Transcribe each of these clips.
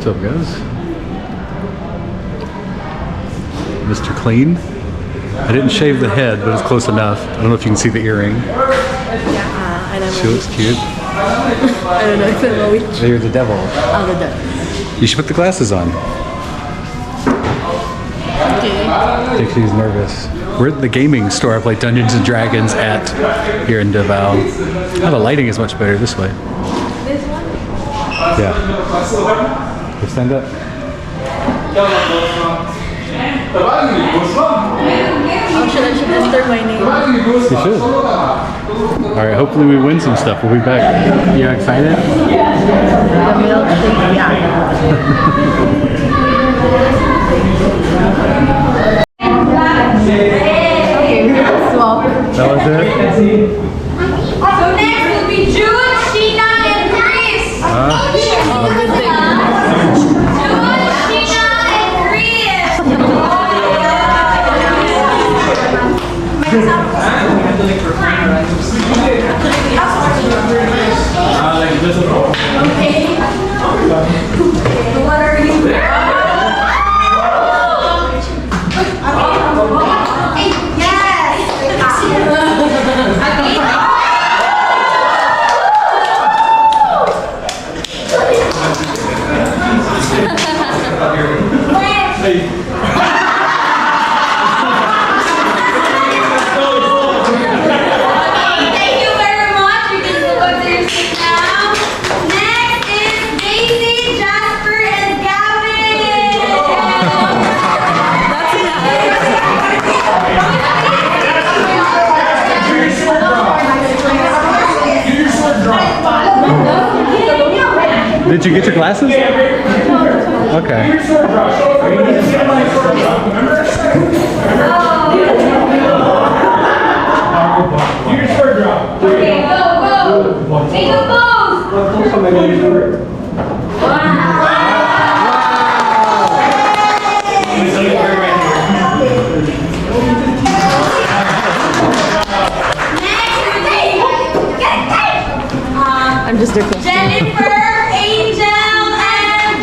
What's up, guys? Mr. Clean. I didn't shave the head, but it's close enough. I don't know if you can see the earring. Yeah, I don't know. She looks cute. I don't know if I know which. You're the devil. Oh, the devil. You should put the glasses on. Okay. I think she's nervous. We're at the gaming store I play Dungeons and Dragons at here in Davao. Oh, the lighting is much better this way. This one? Yeah. You stand up. Oh, should I enter my name? You should. Alright, hopefully we win some stuff. We'll be back. You excited? The milkshake, yeah. Okay, swap. That was it? So next will be June, Sheena, and Chris. Oh, good thing. June, Sheena, and Chris. Okay. What are you? Did you get your glasses? Okay. Okay, go. Make a pose. I'm just a question. Jennifer, Angel, and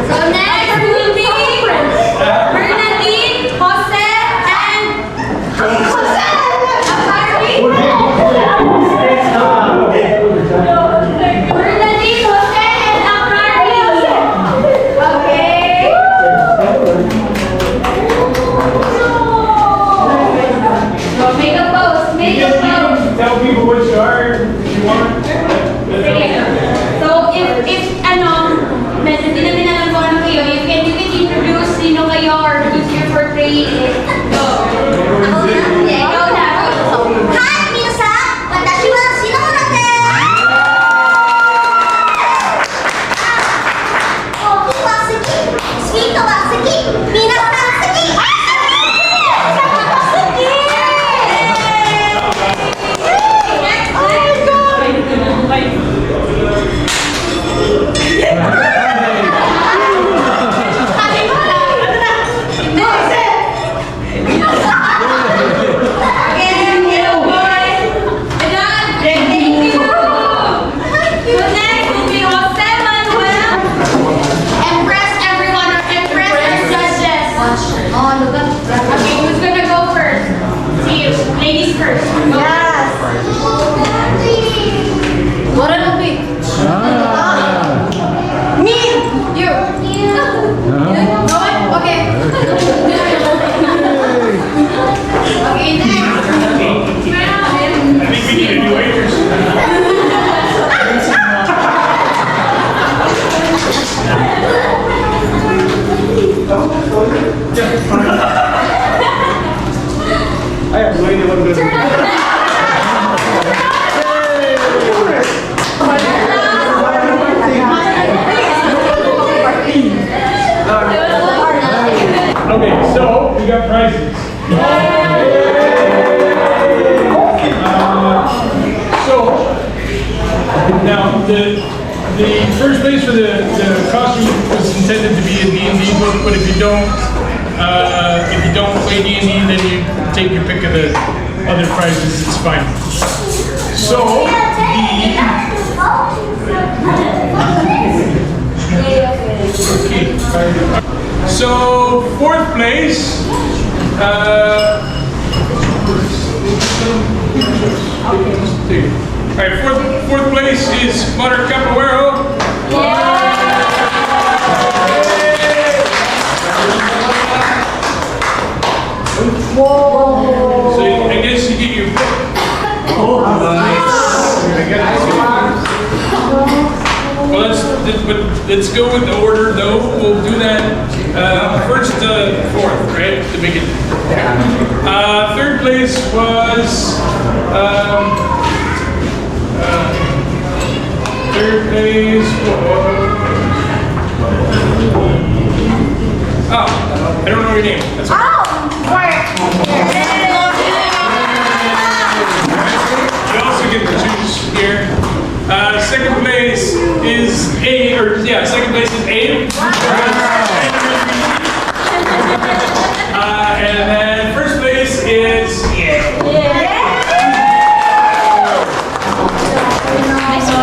So next will be Bernadine, Jose, and Bernadine, Jose, and Akari. Okay. So make a pose. Make a pose. Tell people what you are if you want. So if medyo hindi namin alam kung ano kayo, you can introduce sino kayo or who's your portrait. Go. Yeah, go na. Hi, minasan. Watashi wa shino natte. Koki wa suki. Sweet wa suki. Minasan suki. Okay, so we got prizes. So now the first place for the costume was intended to be in the you don't play D&D, then you take your pick of the other prizes. It's fine. So So fourth place. All right, fourth place is Butter Capoeiro. So I guess you get your pick. Well, let's go with the order though. We'll do that first to fourth, right? To make it. Third place was. Third place was. Oh, I don't know your name. That's okay. You also get to choose here. Second place is second place is Abe. And then first place is Alright, so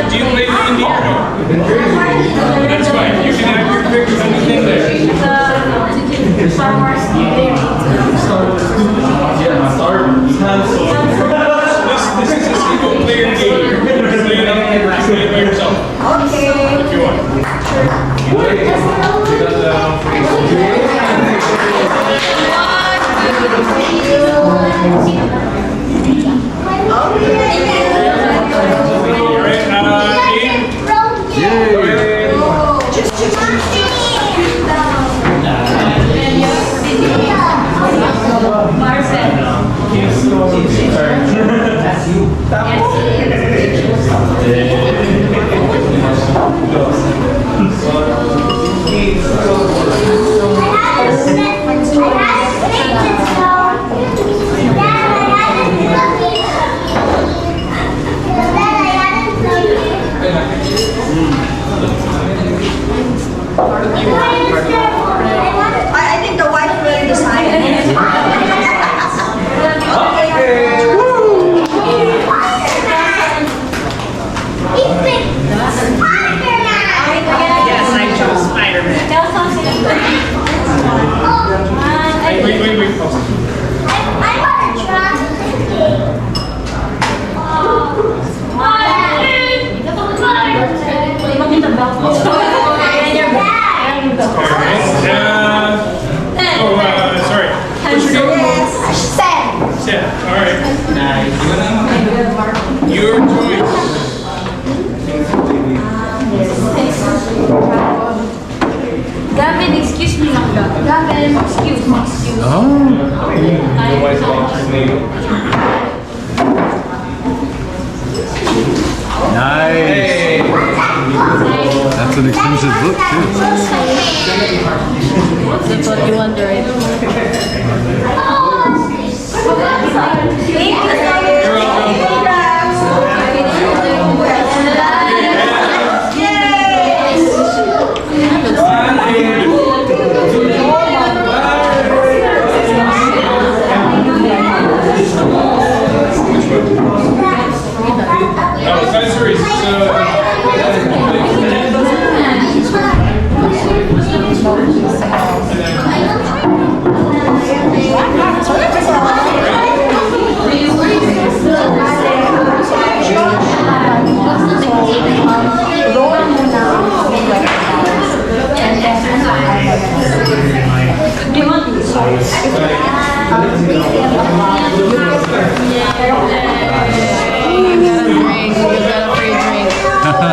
do you play D&D or no? That's fine. You can have your pick of anything there. This is a single player game. You can play it by yourself. Okay. If you want. I think the wife will decide. Yes, I chose Spider-Man. Wait. Sorry. What's your name? Seth. All right. Your choice. Gavin, excuse me lang ka. Gavin, excuse me. Nice. That's an exclusive book too. That's what you want, right?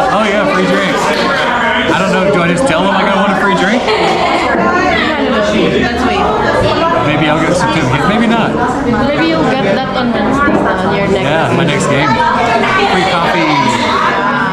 Oh yeah, free drinks. I don't know, do I just tell them I want a free drink? Let's wait. Maybe I'll get a certificate, maybe not. Maybe you'll get that on Wednesday, your next Yeah, my next game.